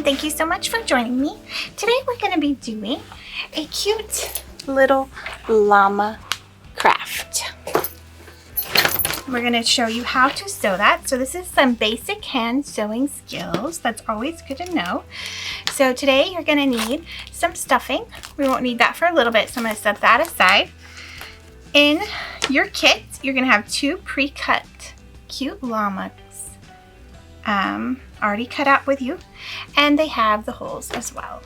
and thank you so much for joining me. Today we're going to be doing a cute little llama craft. We're going to show you how to sew that. So this is some basic hand sewing skills. That's always good to know. So today you're going to need some stuffing. We won't need that for a little bit, so I'm going to set that aside. In your kit, you're going to have two pre-cut cute llamas already cut out with you, and they have the holes as well.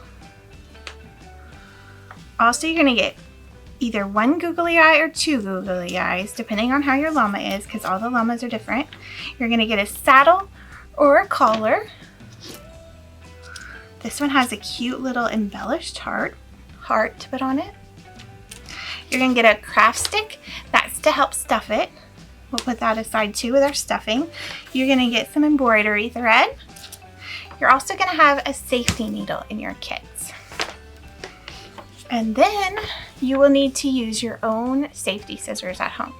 Also, you're going to get either one googly eye or two googly eyes, depending on how your llama is, because all the llamas are different. You're going to get a saddle or a collar. This one has a cute little embellished heart to put on it. You're going to get a craft stick. That's to help stuff it. We'll put that aside too with our stuffing. You're going to get some embroidery thread. You're also going to have a safety needle in your kits. And then you will need to use your own safety scissors at home.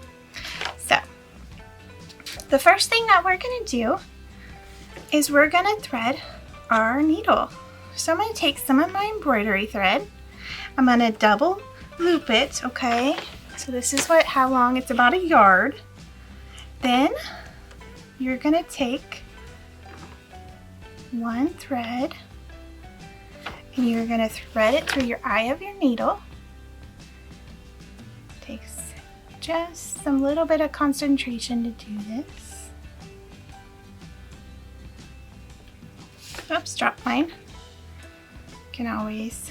So the first thing that we're going to do is we're going to thread our needle. So I'm going to take some of my embroidery thread. I'm going to double loop it, okay? So this is how long, it's about 1 yard. Then you're going to take one thread and you're going to thread it through your eye of your needle. Takes just some little bit of concentration to do this. Oops, dropped mine. You can always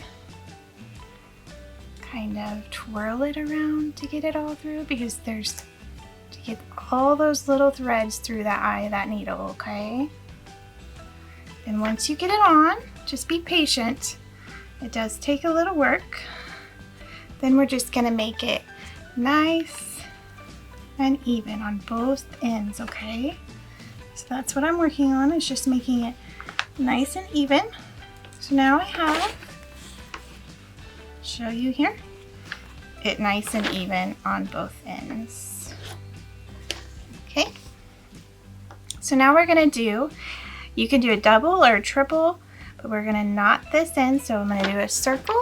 kind of twirl it around to get it all through, because to get all those little threads through that eye of that needle, okay? And once you get it on, just be patient. It does take a little work. Then we're just gonna make it nice and even on both ends, okay? So that's what I'm working on, is just making it nice and even. So now I have, show you here, it nice and even on both ends. Okay, so now we're gonna do, you can do a double or a triple, but we're gonna knot this in. So I'm gonna do a circle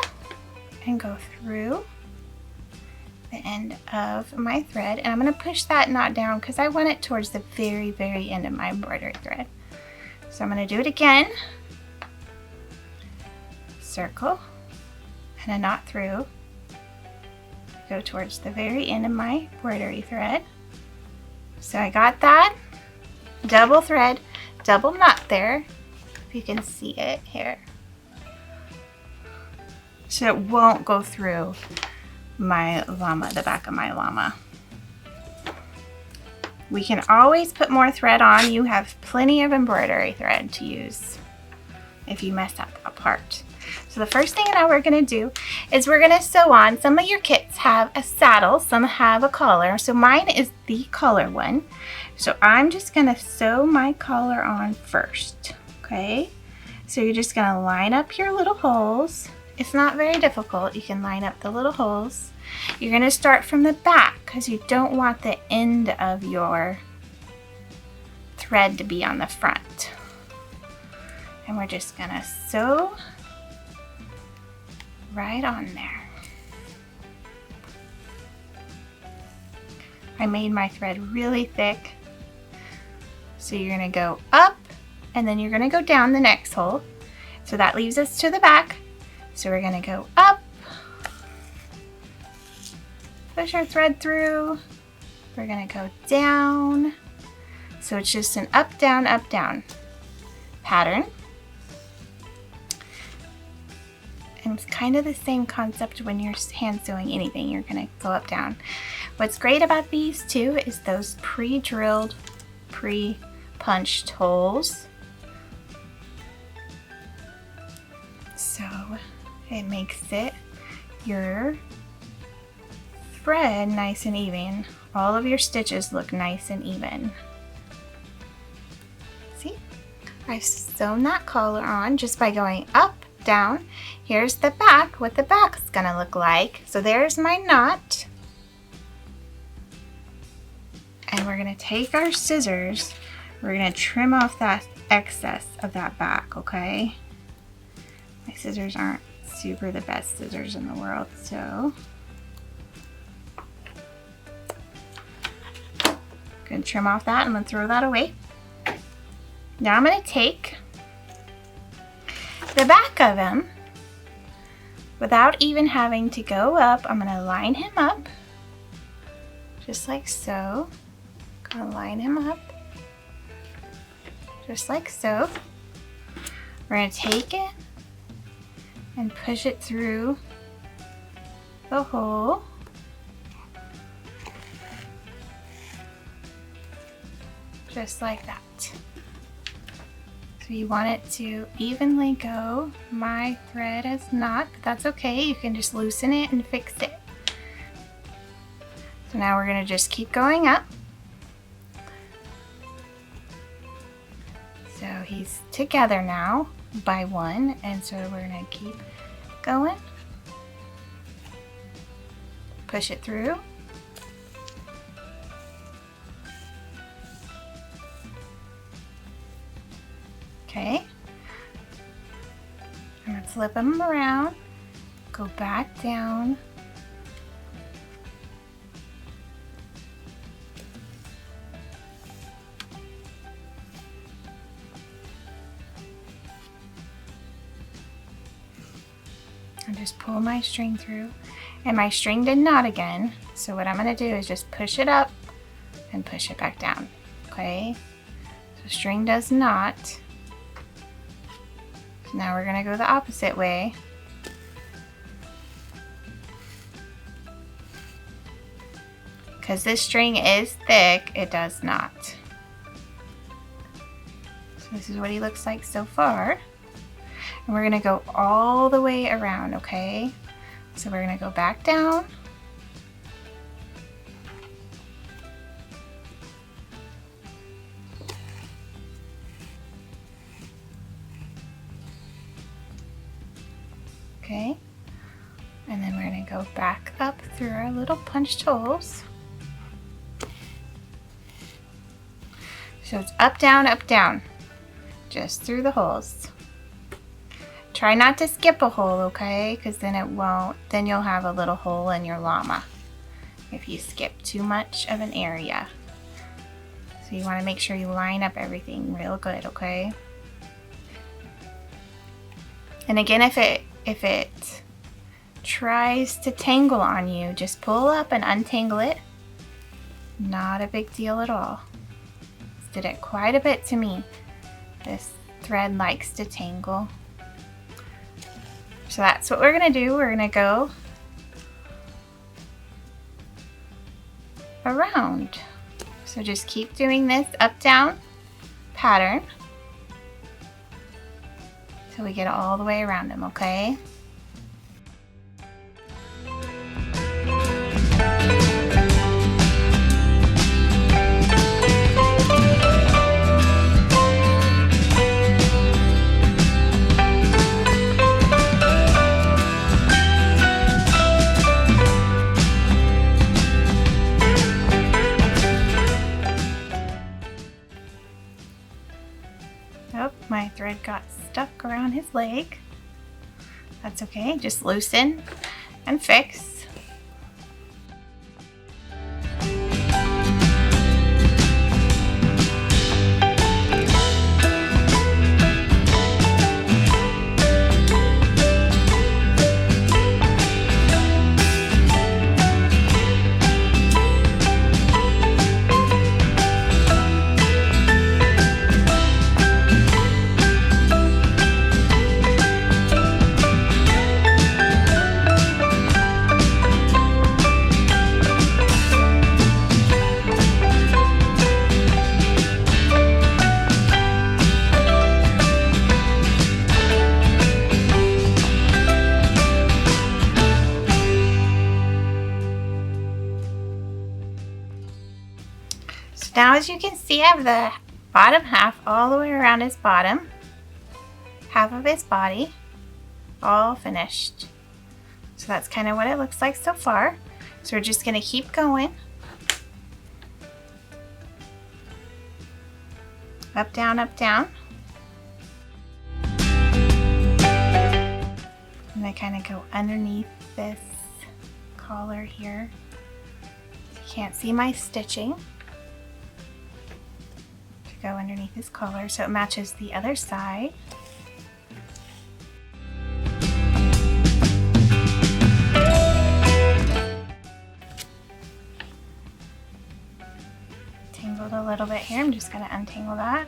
and go through the end of my thread, and I'm gonna push that knot down because I want it towards the very, very end of my embroidery thread. So I'm gonna do it again, circle and a knot through, go towards the very end of my embroidery thread. So I got that, double thread, double knot there, if you can see it here. So it won't go through my llama, the back of my llama. We can always put more thread on. You have plenty of embroidery thread to use if you mess up a part. So the first thing now we're going to do is we're going to sew on. Some of your kits have a saddle, some have a collar. So mine is the collar one. So I'm just going to sew my collar on first, okay? So you're just going to line up your little holes. It's not very difficult. You can line up the little holes. You're going to start from the back because you don't want the end of your thread to be on the front. And we're just going to sew right on there. I made my thread really thick. So you're going to go up and then you're going to go down the next hole. So that leaves us to the back. So we're going to go up, push our thread through. We're going to go down. So it's just an up, down pattern. And it's kind of the same concept when you're hand sewing anything. You're going to go up, down. What's great about these too is those pre-drilled, pre-punched holes. So it makes your thread nice and even. All of your stitches look nice and even. See? I've sewn that collar on just by going up, down. Here's the back, what the back's gonna look like. So there's my knot. And we're gonna take our scissors, we're gonna trim off that excess of that back, okay? scissors aren't super the best scissors in the world, so gonna trim off that. I'm gonna throw that away. Now I'm gonna take the back of him without even having to go up. I'm gonna line him up just like so. Gonna line him up just like so. We're gonna take it and push it through the hole. Just like that. So you want it to evenly go. My thread is not, but that's okay. You can just loosen it and fix it. So now we're gonna just keep going up. So he's together now by one, and so we're gonna keep going. Push it through. Okay, I'm gonna flip them around, go back down. And just pull my string through. And my string did knot again, so what I'm gonna do is just push it up and push it back down, okay? So string does knot. Now we're gonna go the opposite way. Because this string is thick, it does not. So this is what he looks like so far. And we're gonna go all the way around, okay? So we're gonna go back down. Okay, and then we're going to go back up through our little punched holes. So it's up, down, just through the holes. Try not to skip a hole, okay, because then it won't, then you'll have a little hole in your llama if you skip too much of an area. So you want to make sure you line up everything real good, okay? And again, if it tries to tangle on you, just pull up and untangle it. Not a big deal at all. This did it quite a bit to me. This thread likes to tangle. So that's what we're gonna do. We're gonna go around. So just keep doing this up, down pattern till we get all the way around them, okay? Oh, my thread got stuck around his leg. That's okay, just loosen and fix. Now as you can see, I have the bottom half all the way around his bottom, half of his body, all finished. So that's kind of what it looks like so far. So we're just going to keep going. Up, down, up, down. I'm going to kind of go underneath this collar here. You can't see my stitching. To go underneath his collar so it matches the other side. Tangled a little bit here. I'm just going to untangle that.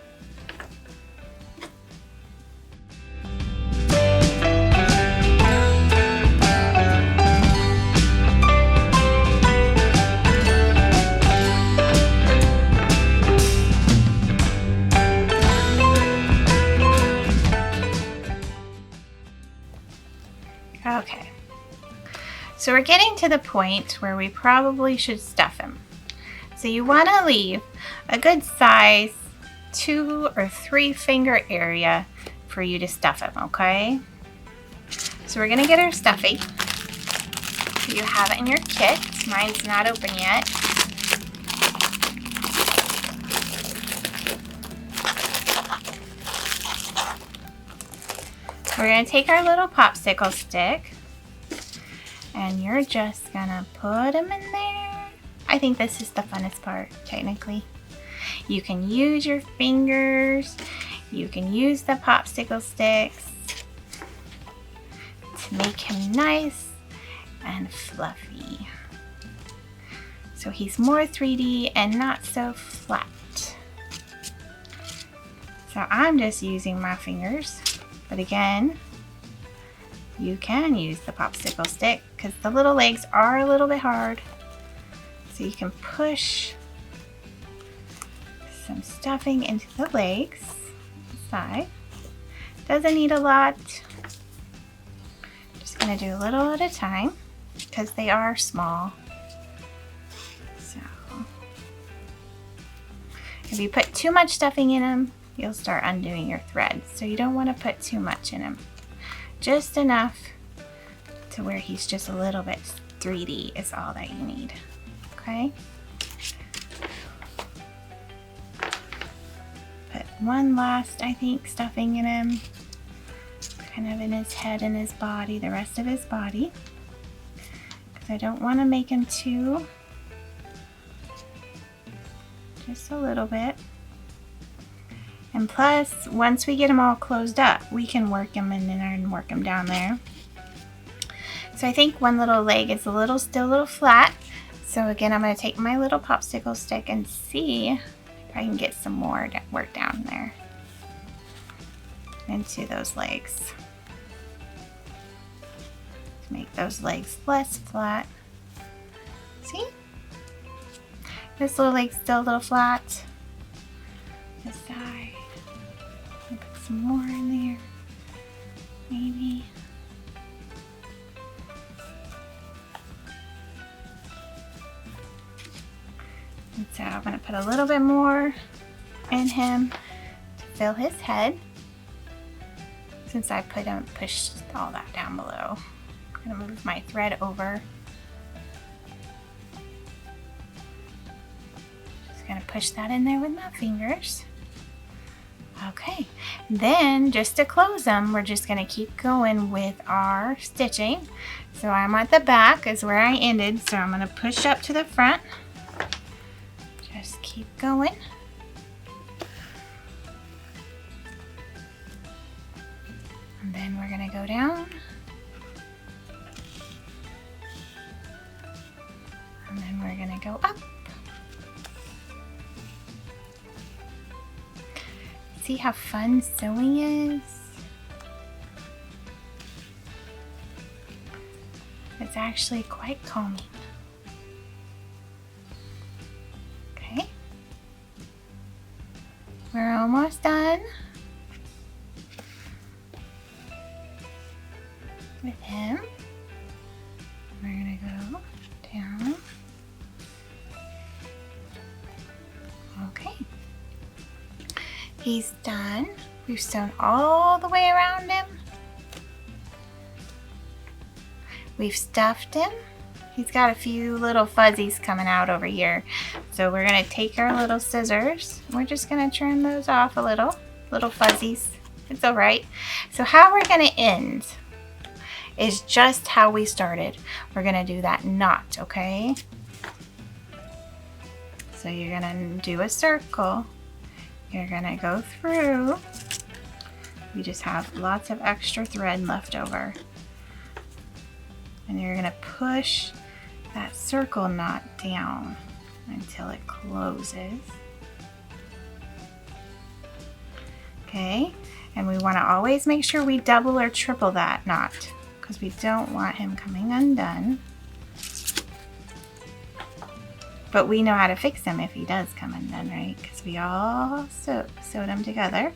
Okay, so we're getting to the point where we probably should stuff him. So you want to leave a good size 2 or 3 finger area for you to stuff him, okay? So we're going to get our stuffing. So you have it in your kit. Mine's not open yet. We're going to take our little popsicle stick and you're just going to put them in there. I think this is the funnest part, technically. You can use your fingers, you can use the popsicle sticks to make him nice and fluffy. So he's more 3D and not so flat. So I'm just using my fingers. But again, you can use the popsicle stick because the little legs are a little bit hard. So you can push some stuffing into the legs, side. Doesn't need a lot. Just gonna do a little at a time because they are small. So if you put too much stuffing in them, you'll start undoing your threads. So you don't want to put too much in him. Just enough to where he's just a little bit 3D is all that you need. Okay? Put one last, I think, stuffing in him. Kind of in his head and his body, the rest of his body. Because I don't want to make him too. Just a little bit. And plus, once we get them all closed up, we can work them in there and work them down there. So I think one little leg is still a little flat. So again, I'm going to take my little popsicle stick and see if I can get some more work down there into those legs. To make those legs less flat. See? This little leg's still a little flat. This side. Put some more in there, maybe. And so I'm going to put a little bit more in him to fill his head. Since I pushed all that down below, I'm going to move my thread over. Just going to push that in there with my fingers. Okay, then just to close them, we're just going to keep going with our stitching. So I'm at the back is where I ended, so I'm going to push up to the front. Just keep going. And then we're going to go down. And then we're going to go up. See how fun sewing is? It's actually quite calming. Okay. We're almost done with him. We're gonna go down. Okay. He's done. We've sewn all the way around him. We've stuffed him. He's got a few little fuzzies coming out over here. So we're gonna take our little scissors. We're just gonna trim those off a little fuzzies. It's all right. So how we're gonna end is just how we started. We're gonna do that knot, okay? So you're gonna do a circle. You're gonna go through. We just have lots of extra thread left over. And you're gonna push that circle knot down until it closes. Okay, and we wanna always make sure we double or triple that knot because we don't want him coming undone. But we know how to fix him if he does come undone, right? Because we all sewed them together.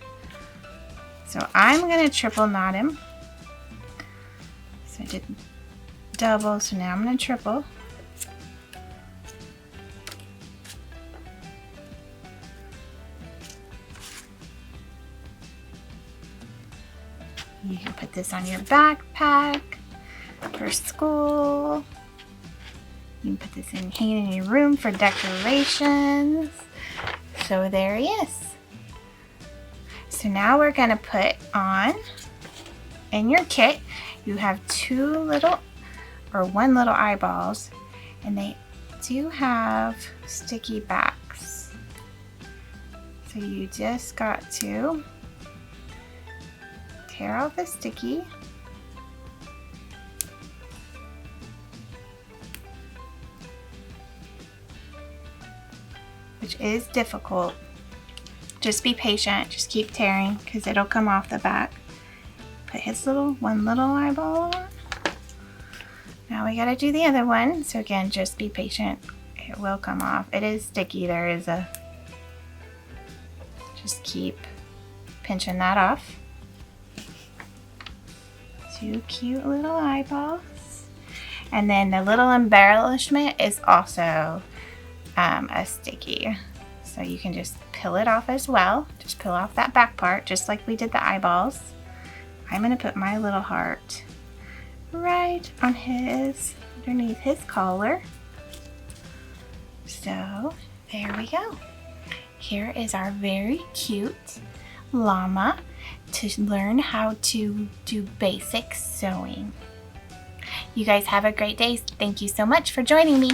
So I'm gonna triple knot him. So I did double, so now I'm gonna triple. You can put this on your backpack for school. You can put this in hanging in your room for decorations. So there he is. So now we're gonna put on, in your kit, you have one little eyeballs, and they do have sticky backs. So you just got to tear off the sticky. Which is difficult. Just be patient, just keep tearing because it'll come off the back. Put his one little eyeball on. Now we gotta do the other one. So again, just be patient. It will come off. It is sticky. Just keep pinching that off. 2 cute little eyeballs. And then the little embellishment is also a sticky. So you can just peel it off as well. Just peel off that back part, just like we did the eyeballs. I'm gonna put my little heart right on underneath his collar. So there we go. Here is our very cute llama to learn how to do basic sewing. You guys have a great day. Thank you so much for joining me.